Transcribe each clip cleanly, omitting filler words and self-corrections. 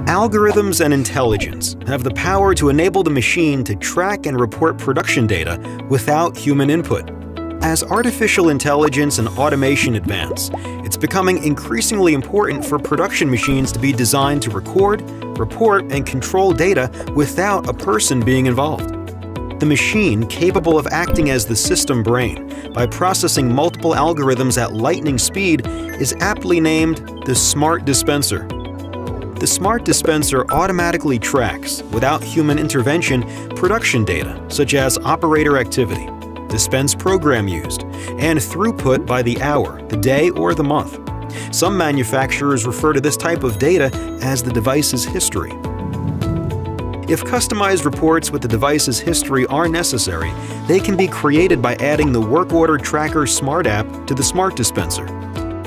Algorithms and intelligence have the power to enable the machine to track and report production data without human input. As artificial intelligence and automation advance, it's becoming increasingly important for production machines to be designed to record, report, and control data without a person being involved. The machine, capable of acting as the system brain by processing multiple algorithms at lightning speed, is aptly named the SmartDispenser. The SmartDispenser automatically tracks, without human intervention, production data such as operator activity, dispense program used, and throughput by the hour, the day, or the month. Some manufacturers refer to this type of data as the device's history. If customized reports with the device's history are necessary, they can be created by adding the Work Order Tracker SmartApp to the SmartDispenser.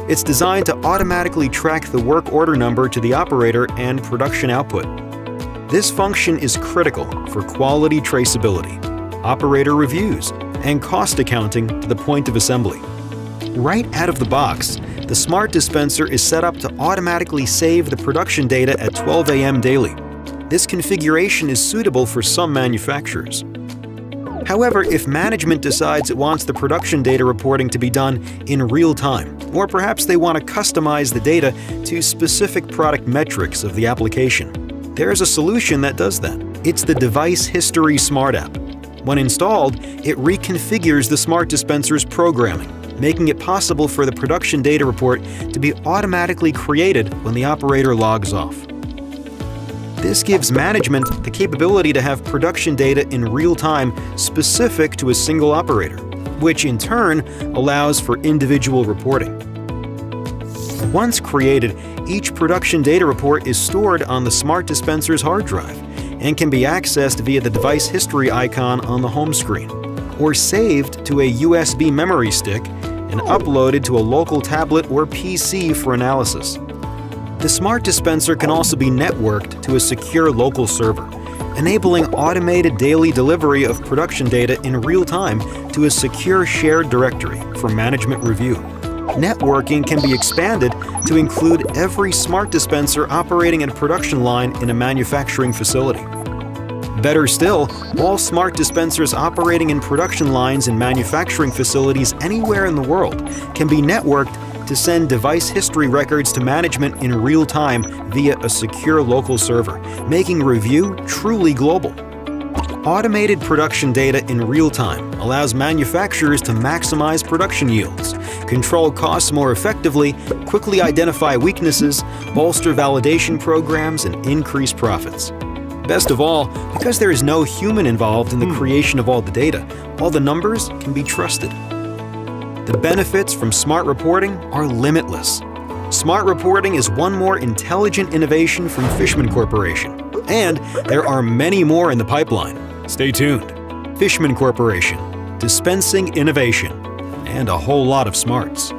It's designed to automatically track the work order number to the operator and production output. This function is critical for quality traceability, operator reviews, and cost accounting to the point of assembly. Right out of the box, the SmartDispenser is set up to automatically save the production data at 12 a.m. daily. This configuration is suitable for some manufacturers. However, if management decides it wants the production data reporting to be done in real time, or perhaps they want to customize the data to specific product metrics of the application, there is a solution that does that. It's the Device History SmartApp. When installed, it reconfigures the SmartDispenser's programming, making it possible for the production data report to be automatically created when the operator logs off. This gives management the capability to have production data in real time specific to a single operator, which in turn allows for individual reporting. Once created, each production data report is stored on the SmartDispenser's hard drive and can be accessed via the device history icon on the home screen, or saved to a USB memory stick and uploaded to a local tablet or PC for analysis. The SmartDispenser can also be networked to a secure local server, enabling automated daily delivery of production data in real time to a secure shared directory for management review. Networking can be expanded to include every SmartDispenser operating in a production line in a manufacturing facility. Better still, all SmartDispensers operating in production lines in manufacturing facilities anywhere in the world can be networked to send device history records to management in real time via a secure local server, making review truly global. Automated production data in real time allows manufacturers to maximize production yields, control costs more effectively, quickly identify weaknesses, bolster validation programs, and increase profits. Best of all, because there is no human involved in the creation of all the data, all the numbers can be trusted. The benefits from smart reporting are limitless. Smart reporting is one more intelligent innovation from Fishman Corporation, and there are many more in the pipeline. Stay tuned. Fishman Corporation, dispensing innovation, and a whole lot of smarts.